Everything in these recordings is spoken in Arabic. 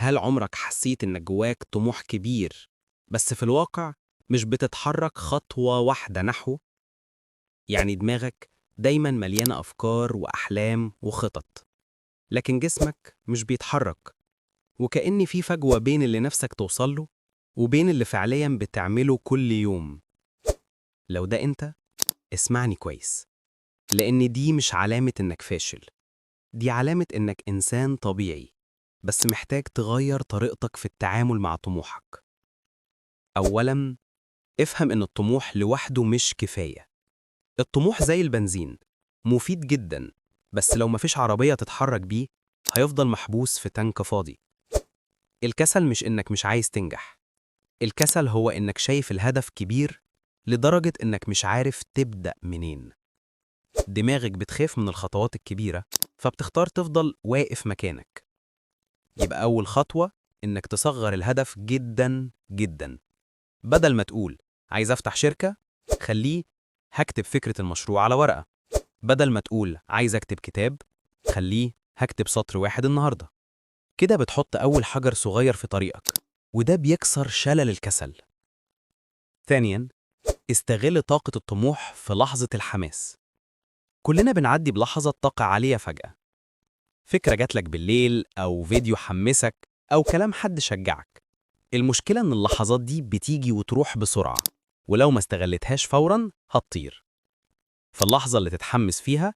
هل عمرك حسيت إنك جواك طموح كبير بس في الواقع مش بتتحرك خطوة واحدة نحوه؟ يعني دماغك دايما مليانة أفكار وأحلام وخطط، لكن جسمك مش بيتحرك، وكأن في فجوة بين اللي نفسك توصله وبين اللي فعليا بتعمله كل يوم. لو ده أنت، اسمعني كويس، لأن دي مش علامة إنك فاشل، دي علامة إنك إنسان طبيعي بس محتاج تغير طريقتك في التعامل مع طموحك. أولاً، افهم إن الطموح لوحده مش كفاية. الطموح زي البنزين، مفيد جداً، بس لو مفيش عربية تتحرك بيه هيفضل محبوس في تانك فاضي. الكسل مش إنك مش عايز تنجح، الكسل هو إنك شايف الهدف كبير لدرجة إنك مش عارف تبدأ منين. دماغك بتخاف من الخطوات الكبيرة، فبتختار تفضل واقف مكانك. يبقى أول خطوة إنك تصغر الهدف جداً جداً. بدل ما تقول عايز أفتح شركة، خليه هكتب فكرة المشروع على ورقة. بدل ما تقول عايز أكتب كتاب، خليه هكتب سطر واحد النهاردة. كده بتحط أول حجر صغير في طريقك، وده بيكسر شلل الكسل. ثانياً، استغل طاقة الطموح في لحظة الحماس. كلنا بنعدي بلحظة طاقة عالية فجأة. فكرة جاتلك بالليل، أو فيديو حمسك، أو كلام حد شجعك. المشكلة إن اللحظات دي بتيجي وتروح بسرعة، ولو ما استغلتهاش فوراً هتطير. في اللحظة اللي تتحمس فيها،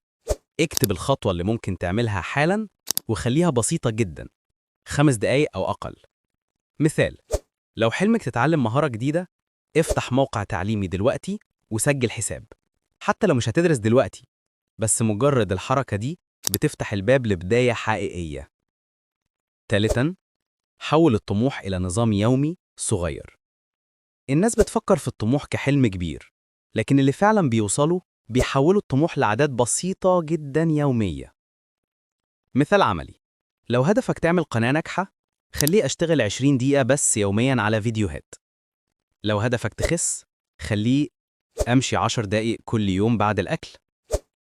اكتب الخطوة اللي ممكن تعملها حالاً وخليها بسيطة جداً، 5 دقايق أو أقل. مثال: لو حلمك تتعلم مهارة جديدة، افتح موقع تعليمي دلوقتي وسجل حساب. حتى لو مش هتدرس دلوقتي، بس مجرد الحركة دي بتفتح الباب لبداية حقيقية. ثالثاً، حول الطموح إلى نظام يومي صغير. الناس بتفكر في الطموح كحلم كبير، لكن اللي فعلا بيوصلوا بيحولوا الطموح لعادات بسيطة جدا يومية. مثال عملي: لو هدفك تعمل قناة ناجحة، خليه أشتغل 20 دقيقة بس يوميا على فيديوهات. لو هدفك تخس، خليه أمشي 10 دقايق كل يوم بعد الأكل.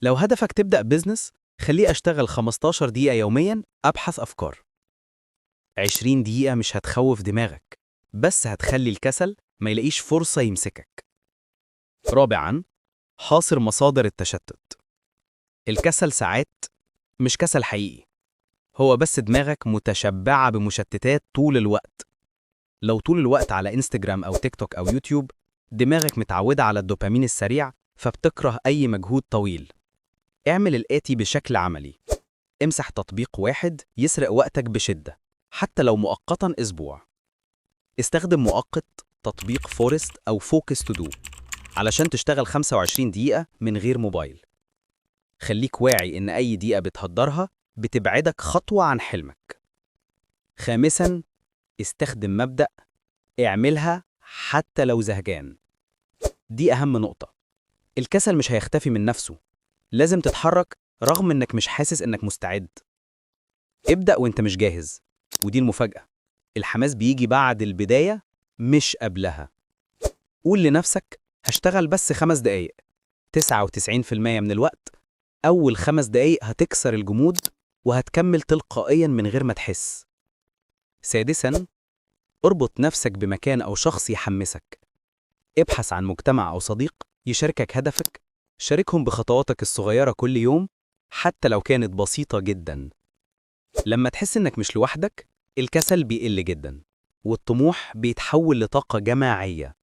لو هدفك تبدأ بيزنس، خليه أشتغل 15 دقيقة يوميا أبحث أفكار. 20 دقيقة مش هتخوف دماغك، بس هتخلي الكسل ما يلاقيش فرصة يمسكك. رابعاً، حاصر مصادر التشتت. الكسل ساعات مش كسل حقيقي، هو بس دماغك متشبعة بمشتتات طول الوقت. لو طول الوقت على انستجرام أو تيك توك أو يوتيوب، دماغك متعودة على الدوبامين السريع، فبتكره أي مجهود طويل. اعمل الآتي بشكل عملي: امسح تطبيق واحد يسرق وقتك بشدة، حتى لو مؤقتاً أسبوع. استخدم مؤقت تطبيق فورست أو فوكس تو دو علشان تشتغل 25 دقيقة من غير موبايل. خليك واعي إن أي دقيقة بتهدرها بتبعدك خطوة عن حلمك. خامساً، استخدم مبدأ اعملها حتى لو زهجان. دي أهم نقطة. الكسل مش هيختفي من نفسه، لازم تتحرك رغم إنك مش حاسس إنك مستعد. ابدأ وإنت مش جاهز، ودي المفاجأة: الحماس بيجي بعد البداية مش قبلها. قول لنفسك هشتغل بس 5 دقايق. 99% من الوقت أول 5 دقايق هتكسر الجمود وهتكمل تلقائياً من غير ما تحس. سادساً، اربط نفسك بمكان أو شخص يحمسك. ابحث عن مجتمع أو صديق يشاركك هدفك، شاركهم بخطواتك الصغيرة كل يوم حتى لو كانت بسيطة جداً. لما تحس إنك مش لوحدك، الكسل بيقل جداً، والطموح بيتحول لطاقة جماعية.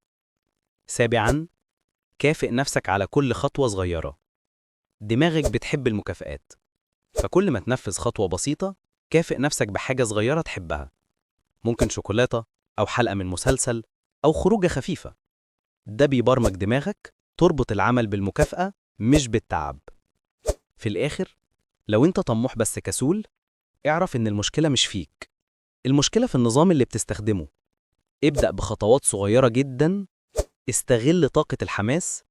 سابعاً، كافئ نفسك على كل خطوة صغيرة. دماغك بتحب المكافآت، فكل ما تنفذ خطوة بسيطة، كافئ نفسك بحاجة صغيرة تحبها. ممكن شوكولاتة، أو حلقة من مسلسل، أو خروجة خفيفة. ده بيبرمج دماغك تربط العمل بالمكافأة مش بالتعب. في الآخر، لو أنت طموح بس كسول، اعرف إن المشكلة مش فيك، المشكلة في النظام اللي بتستخدمه. ابدأ بخطوات صغيرة جدا، استغل طاقة الحماس،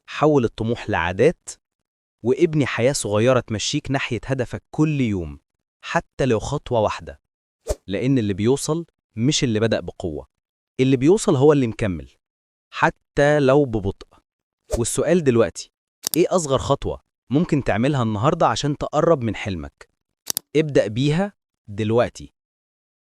حول الطموح لعادات، وابني حياة صغيرة تمشيك ناحية هدفك كل يوم، حتى لو خطوة واحدة. لأن اللي بيوصل مش اللي بدأ بقوة، اللي بيوصل هو اللي مكمل، حتى لو ببطء. والسؤال دلوقتي: إيه أصغر خطوة ممكن تعملها النهاردة عشان تقرب من حلمك؟ ابدأ بيها دلوقتي.